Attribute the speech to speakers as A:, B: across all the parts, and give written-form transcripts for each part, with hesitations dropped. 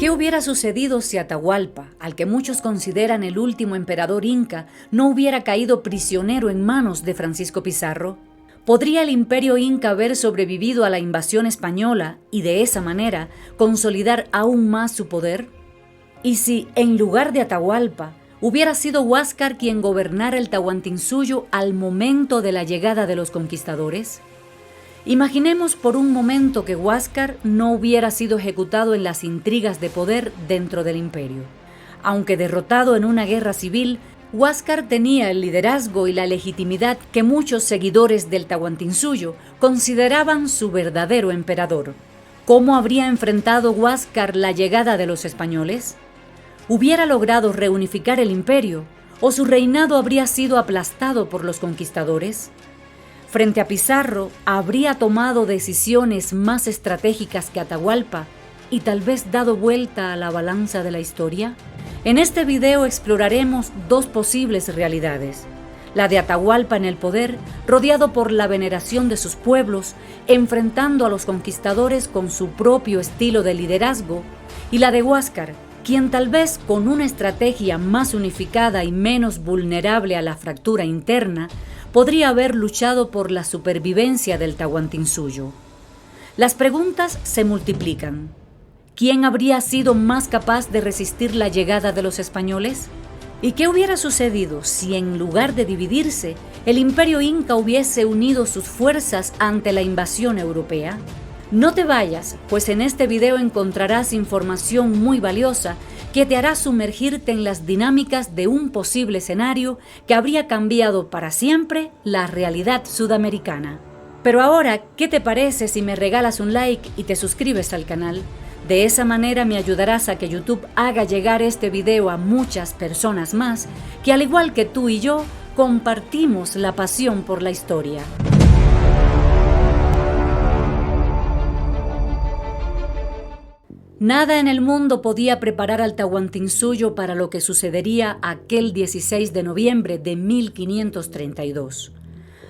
A: ¿Qué hubiera sucedido si Atahualpa, al que muchos consideran el último emperador inca, no hubiera caído prisionero en manos de Francisco Pizarro? ¿Podría el imperio inca haber sobrevivido a la invasión española y de esa manera consolidar aún más su poder? ¿Y si, en lugar de Atahualpa, hubiera sido Huáscar quien gobernara el Tahuantinsuyo al momento de la llegada de los conquistadores? Imaginemos por un momento que Huáscar no hubiera sido ejecutado en las intrigas de poder dentro del imperio. Aunque derrotado en una guerra civil, Huáscar tenía el liderazgo y la legitimidad que muchos seguidores del Tahuantinsuyo consideraban su verdadero emperador. ¿Cómo habría enfrentado Huáscar la llegada de los españoles? ¿Hubiera logrado reunificar el imperio o su reinado habría sido aplastado por los conquistadores? Frente a Pizarro, habría tomado decisiones más estratégicas que Atahualpa y tal vez dado vuelta a la balanza de la historia. En este video exploraremos dos posibles realidades: la de Atahualpa en el poder, rodeado por la veneración de sus pueblos, enfrentando a los conquistadores con su propio estilo de liderazgo, y la de Huáscar, quien tal vez con una estrategia más unificada y menos vulnerable a la fractura interna, podría haber luchado por la supervivencia del Tahuantinsuyo. Las preguntas se multiplican. ¿Quién habría sido más capaz de resistir la llegada de los españoles? ¿Y qué hubiera sucedido si, en lugar de dividirse, el imperio inca hubiese unido sus fuerzas ante la invasión europea? No te vayas, pues en este video encontrarás información muy valiosa que te hará sumergirte en las dinámicas de un posible escenario que habría cambiado para siempre la realidad sudamericana. Pero ahora, ¿qué te parece si me regalas un like y te suscribes al canal? De esa manera me ayudarás a que YouTube haga llegar este video a muchas personas más que, al igual que tú y yo, compartimos la pasión por la historia. Nada en el mundo podía preparar al Tahuantinsuyo para lo que sucedería aquel 16 de noviembre de 1532.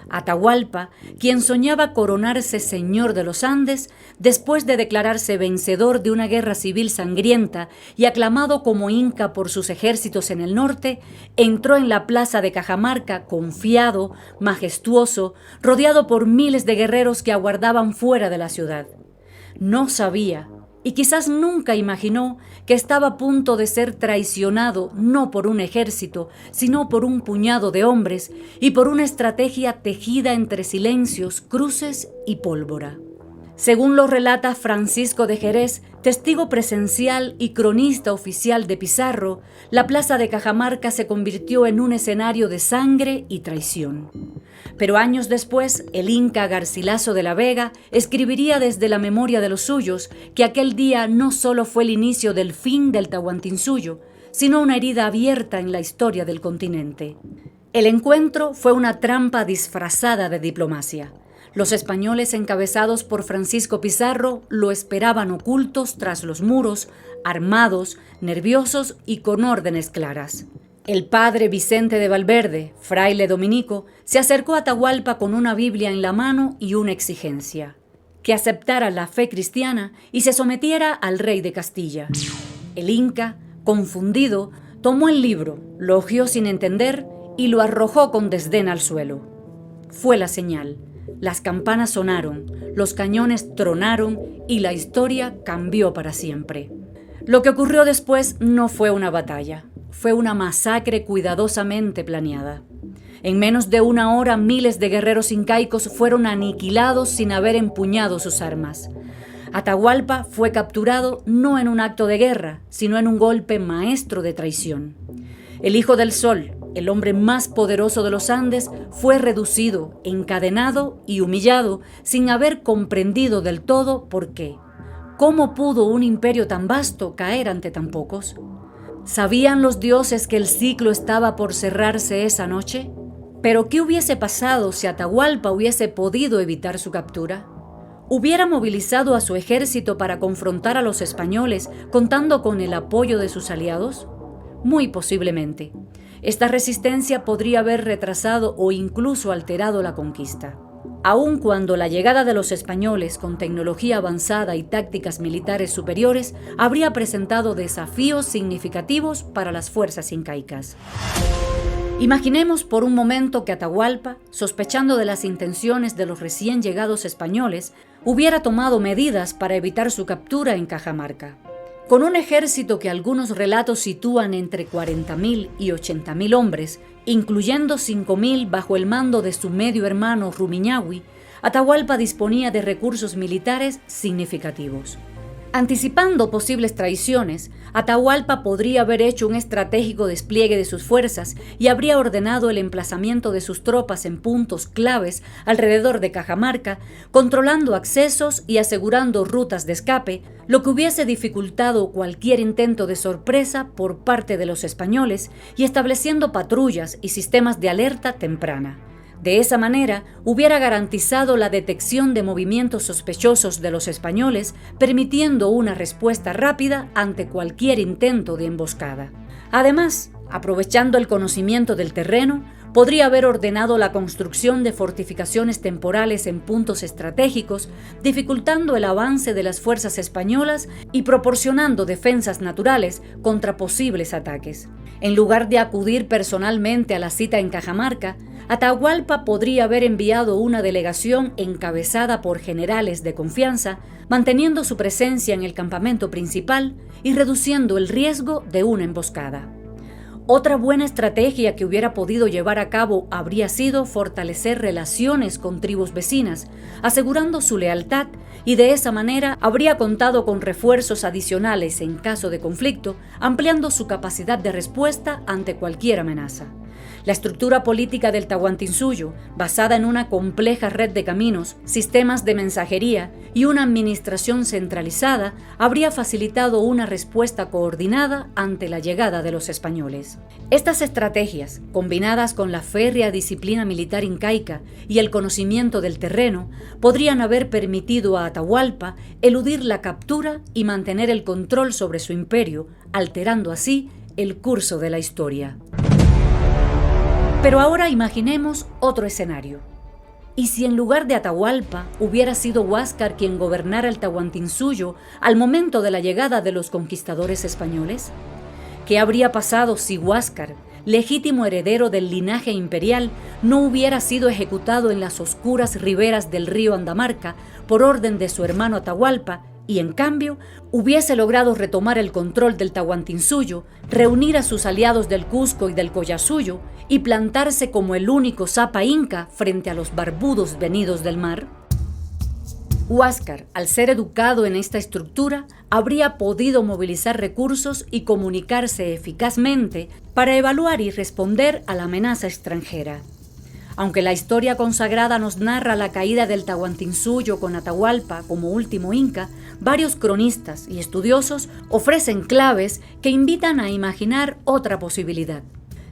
A: Atahualpa, quien soñaba coronarse señor de los Andes, después de declararse vencedor de una guerra civil sangrienta y aclamado como inca por sus ejércitos en el norte, entró en la plaza de Cajamarca confiado, majestuoso, rodeado por miles de guerreros que aguardaban fuera de la ciudad. No sabía, y quizás nunca imaginó, que estaba a punto de ser traicionado no por un ejército, sino por un puñado de hombres y por una estrategia tejida entre silencios, cruces y pólvora. Según lo relata Francisco de Jerez, testigo presencial y cronista oficial de Pizarro, la plaza de Cajamarca se convirtió en un escenario de sangre y traición. Pero años después, el inca Garcilaso de la Vega escribiría desde la memoria de los suyos que aquel día no solo fue el inicio del fin del Tahuantinsuyo, sino una herida abierta en la historia del continente. El encuentro fue una trampa disfrazada de diplomacia. Los españoles, encabezados por Francisco Pizarro, lo esperaban ocultos tras los muros, armados, nerviosos y con órdenes claras. El padre Vicente de Valverde, fraile dominico, se acercó a Atahualpa con una Biblia en la mano y una exigencia: que aceptara la fe cristiana y se sometiera al rey de Castilla. El inca, confundido, tomó el libro, lo hojeó sin entender y lo arrojó con desdén al suelo. Fue la señal. Las campanas sonaron, los cañones tronaron y la historia cambió para siempre. Lo que ocurrió después no fue una batalla, fue una masacre cuidadosamente planeada. En menos de una hora, miles de guerreros incaicos fueron aniquilados sin haber empuñado sus armas. Atahualpa fue capturado no en un acto de guerra, sino en un golpe maestro de traición. El Hijo del Sol, el hombre más poderoso de los Andes, fue reducido, encadenado y humillado sin haber comprendido del todo por qué. ¿Cómo pudo un imperio tan vasto caer ante tan pocos? ¿Sabían los dioses que el ciclo estaba por cerrarse esa noche? ¿Pero qué hubiese pasado si Atahualpa hubiese podido evitar su captura? ¿Hubiera movilizado a su ejército para confrontar a los españoles contando con el apoyo de sus aliados? Muy posiblemente. Esta resistencia podría haber retrasado o incluso alterado la conquista. aun cuando la llegada de los españoles con tecnología avanzada y tácticas militares superiores habría presentado desafíos significativos para las fuerzas incaicas. Imaginemos por un momento que Atahualpa, sospechando de las intenciones de los recién llegados españoles, hubiera tomado medidas para evitar su captura en Cajamarca. Con un ejército que algunos relatos sitúan entre 40.000 y 80.000 hombres, incluyendo 5.000 bajo el mando de su medio hermano Rumiñahui, Atahualpa disponía de recursos militares significativos. Anticipando posibles traiciones, Atahualpa podría haber hecho un estratégico despliegue de sus fuerzas y habría ordenado el emplazamiento de sus tropas en puntos claves alrededor de Cajamarca, controlando accesos y asegurando rutas de escape, lo que hubiese dificultado cualquier intento de sorpresa por parte de los españoles y estableciendo patrullas y sistemas de alerta temprana. De esa manera, hubiera garantizado la detección de movimientos sospechosos de los españoles, permitiendo una respuesta rápida ante cualquier intento de emboscada. Además, aprovechando el conocimiento del terreno, podría haber ordenado la construcción de fortificaciones temporales en puntos estratégicos, dificultando el avance de las fuerzas españolas y proporcionando defensas naturales contra posibles ataques. En lugar de acudir personalmente a la cita en Cajamarca, Atahualpa podría haber enviado una delegación encabezada por generales de confianza, manteniendo su presencia en el campamento principal y reduciendo el riesgo de una emboscada. Otra buena estrategia que hubiera podido llevar a cabo habría sido fortalecer relaciones con tribus vecinas, asegurando su lealtad, y de esa manera habría contado con refuerzos adicionales en caso de conflicto, ampliando su capacidad de respuesta ante cualquier amenaza. La estructura política del Tahuantinsuyo, basada en una compleja red de caminos, sistemas de mensajería y una administración centralizada, habría facilitado una respuesta coordinada ante la llegada de los españoles. Estas estrategias, combinadas con la férrea disciplina militar incaica y el conocimiento del terreno, podrían haber permitido a Atahualpa eludir la captura y mantener el control sobre su imperio, alterando así el curso de la historia. Pero ahora imaginemos otro escenario. ¿Y si en lugar de Atahualpa hubiera sido Huáscar quien gobernara el Tahuantinsuyo al momento de la llegada de los conquistadores españoles? ¿Qué habría pasado si Huáscar, legítimo heredero del linaje imperial, no hubiera sido ejecutado en las oscuras riberas del río Andamarca por orden de su hermano Atahualpa y, en cambio, hubiese logrado retomar el control del Tahuantinsuyo, reunir a sus aliados del Cusco y del Collasuyo y plantarse como el único Zapa inca frente a los barbudos venidos del mar? Huáscar, al ser educado en esta estructura, habría podido movilizar recursos y comunicarse eficazmente para evaluar y responder a la amenaza extranjera. Aunque la historia consagrada nos narra la caída del Tahuantinsuyo con Atahualpa como último inca, varios cronistas y estudiosos ofrecen claves que invitan a imaginar otra posibilidad.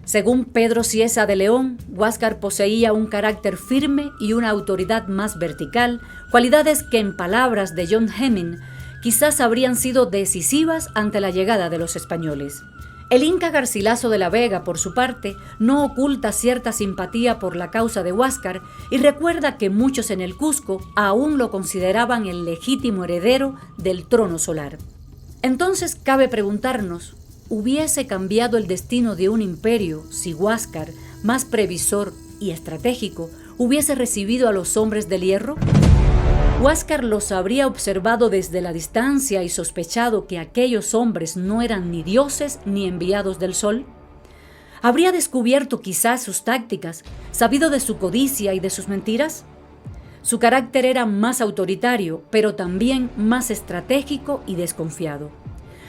A: Según Pedro Cieza de León, Huáscar poseía un carácter firme y una autoridad más vertical, cualidades que, en palabras de John Hemming, quizás habrían sido decisivas ante la llegada de los españoles. El inca Garcilaso de la Vega, por su parte, no oculta cierta simpatía por la causa de Huáscar y recuerda que muchos en el Cusco aún lo consideraban el legítimo heredero del trono solar. Entonces cabe preguntarnos, ¿hubiese cambiado el destino de un imperio si Huáscar, más previsor y estratégico, hubiese recibido a los hombres del hierro? ¿Huáscar los habría observado desde la distancia y sospechado que aquellos hombres no eran ni dioses ni enviados del sol? ¿Habría descubierto quizás sus tácticas, sabido de su codicia y de sus mentiras? Su carácter era más autoritario, pero también más estratégico y desconfiado.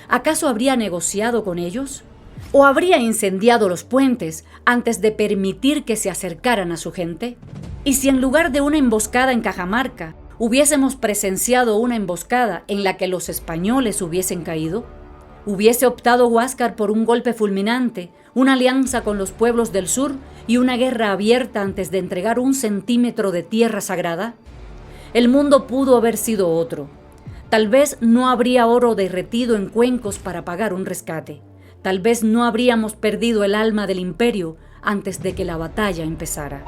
A: ¿Acaso habría negociado con ellos? ¿O habría incendiado los puentes antes de permitir que se acercaran a su gente? ¿Y si en lugar de una emboscada en Cajamarca, hubiésemos presenciado una emboscada en la que los españoles hubiesen caído? ¿Hubiese optado Huáscar por un golpe fulminante, una alianza con los pueblos del sur y una guerra abierta antes de entregar un centímetro de tierra sagrada? El mundo pudo haber sido otro. Tal vez no habría oro derretido en cuencos para pagar un rescate. Tal vez no habríamos perdido el alma del imperio antes de que la batalla empezara.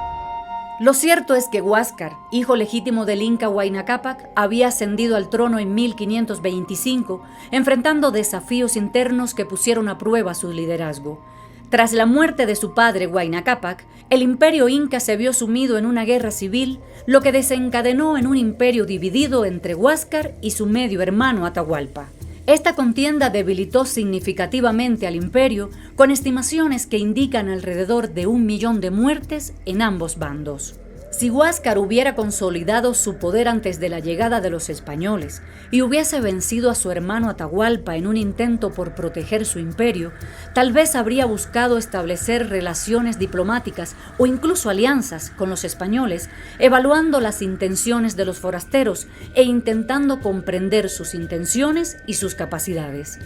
A: Lo cierto es que Huáscar, hijo legítimo del Inca Huayna Cápac, había ascendido al trono en 1525, enfrentando desafíos internos que pusieron a prueba su liderazgo. Tras la muerte de su padre Huayna Cápac, el imperio inca se vio sumido en una guerra civil, lo que desencadenó en un imperio dividido entre Huáscar y su medio hermano Atahualpa. Esta contienda debilitó significativamente al imperio, con estimaciones que indican alrededor de 1 millón de muertes en ambos bandos. Si Huáscar hubiera consolidado su poder antes de la llegada de los españoles y hubiese vencido a su hermano Atahualpa en un intento por proteger su imperio, tal vez habría buscado establecer relaciones diplomáticas o incluso alianzas con los españoles, evaluando las intenciones de los forasteros e intentando comprender sus intenciones y sus capacidades.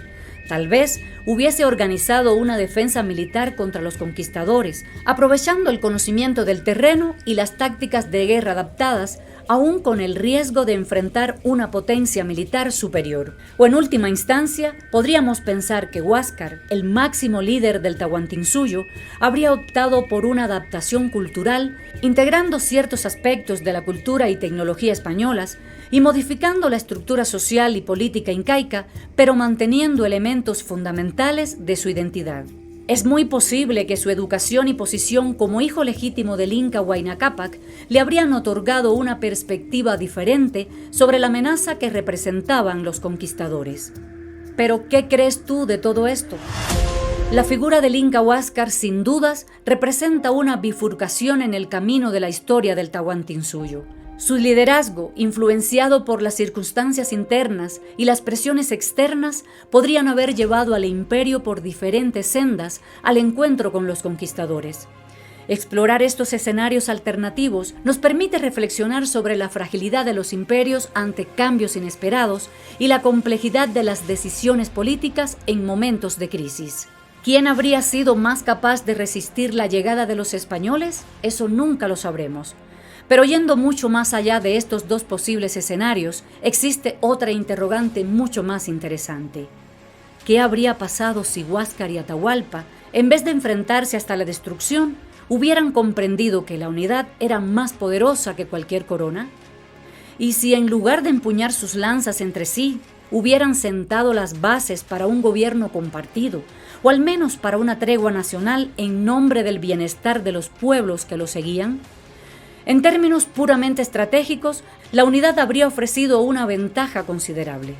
A: Tal vez hubiese organizado una defensa militar contra los conquistadores, aprovechando el conocimiento del terreno y las tácticas de guerra adaptadas, aún con el riesgo de enfrentar una potencia militar superior. O en última instancia, podríamos pensar que Huáscar, el máximo líder del Tahuantinsuyo, habría optado por una adaptación cultural, integrando ciertos aspectos de la cultura y tecnología españolas, y modificando la estructura social y política incaica, pero manteniendo elementos fundamentales de su identidad. Es muy posible que su educación y posición como hijo legítimo del Inca Huayna Cápac le habrían otorgado una perspectiva diferente sobre la amenaza que representaban los conquistadores. Pero, ¿qué crees tú de todo esto? La figura del Inca Huáscar, sin dudas, representa una bifurcación en el camino de la historia del Tahuantinsuyo. Su liderazgo, influenciado por las circunstancias internas y las presiones externas, podrían haber llevado al imperio por diferentes sendas al encuentro con los conquistadores. Explorar estos escenarios alternativos nos permite reflexionar sobre la fragilidad de los imperios ante cambios inesperados y la complejidad de las decisiones políticas en momentos de crisis. ¿Quién habría sido más capaz de resistir la llegada de los españoles? Eso nunca lo sabremos. Pero yendo mucho más allá de estos dos posibles escenarios, existe otra interrogante mucho más interesante. ¿Qué habría pasado si Huáscar y Atahualpa, en vez de enfrentarse hasta la destrucción, hubieran comprendido que la unidad era más poderosa que cualquier corona? ¿Y si en lugar de empuñar sus lanzas entre sí, hubieran sentado las bases para un gobierno compartido, o al menos para una tregua nacional en nombre del bienestar de los pueblos que lo seguían? En términos puramente estratégicos, la unidad habría ofrecido una ventaja considerable.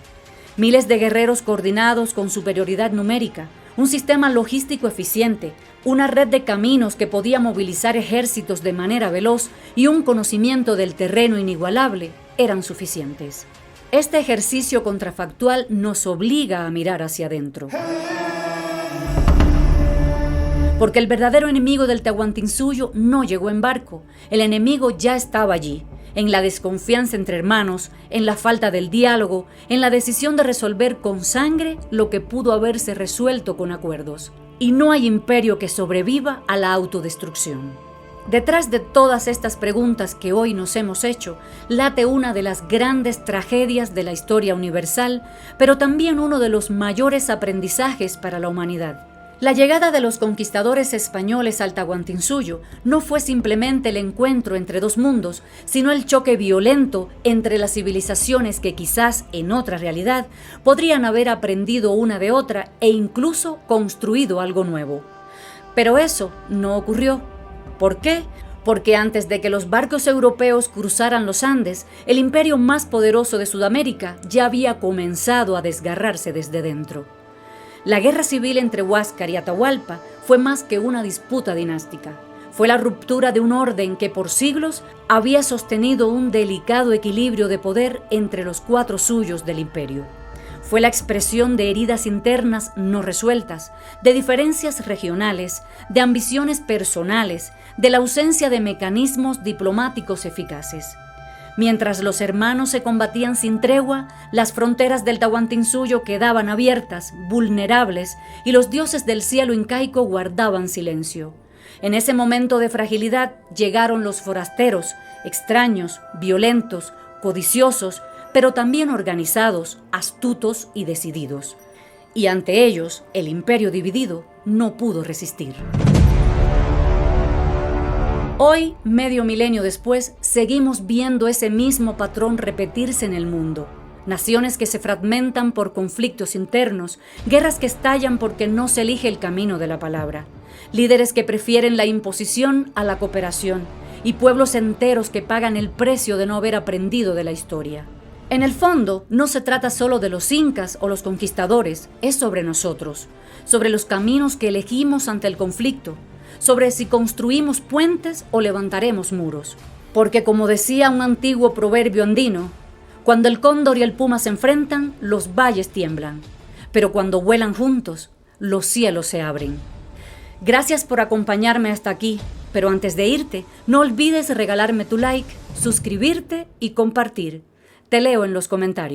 A: Miles de guerreros coordinados con superioridad numérica, un sistema logístico eficiente, una red de caminos que podía movilizar ejércitos de manera veloz y un conocimiento del terreno inigualable eran suficientes. Este ejercicio contrafactual nos obliga a mirar hacia adentro. Porque el verdadero enemigo del Tahuantinsuyo no llegó en barco. El enemigo ya estaba allí, en la desconfianza entre hermanos, en la falta del diálogo, en la decisión de resolver con sangre lo que pudo haberse resuelto con acuerdos. Y no hay imperio que sobreviva a la autodestrucción. Detrás de todas estas preguntas que hoy nos hemos hecho, late una de las grandes tragedias de la historia universal, pero también uno de los mayores aprendizajes para la humanidad. La llegada de los conquistadores españoles al Tahuantinsuyo no fue simplemente el encuentro entre dos mundos, sino el choque violento entre las civilizaciones que quizás en otra realidad podrían haber aprendido una de otra e incluso construido algo nuevo. Pero eso no ocurrió. ¿Por qué? Porque antes de que los barcos europeos cruzaran los Andes, el imperio más poderoso de Sudamérica ya había comenzado a desgarrarse desde dentro. La guerra civil entre Huáscar y Atahualpa fue más que una disputa dinástica. Fue la ruptura de un orden que por siglos había sostenido un delicado equilibrio de poder entre los cuatro suyos del imperio. Fue la expresión de heridas internas no resueltas, de diferencias regionales, de ambiciones personales, de la ausencia de mecanismos diplomáticos eficaces. Mientras los hermanos se combatían sin tregua, las fronteras del Tahuantinsuyo quedaban abiertas, vulnerables, y los dioses del cielo incaico guardaban silencio. En ese momento de fragilidad llegaron los forasteros, extraños, violentos, codiciosos, pero también organizados, astutos y decididos. Y ante ellos, el imperio dividido no pudo resistir. Hoy, medio milenio después, seguimos viendo ese mismo patrón repetirse en el mundo. Naciones que se fragmentan por conflictos internos, guerras que estallan porque no se elige el camino de la palabra, líderes que prefieren la imposición a la cooperación y pueblos enteros que pagan el precio de no haber aprendido de la historia. En el fondo, no se trata solo de los incas o los conquistadores, es sobre nosotros, sobre los caminos que elegimos ante el conflicto, sobre si construimos puentes o levantaremos muros. Porque como decía un antiguo proverbio andino, cuando el cóndor y el puma se enfrentan, los valles tiemblan, pero cuando vuelan juntos, los cielos se abren. Gracias por acompañarme hasta aquí, pero antes de irte, no olvides regalarme tu like, suscribirte y compartir. Te leo en los comentarios.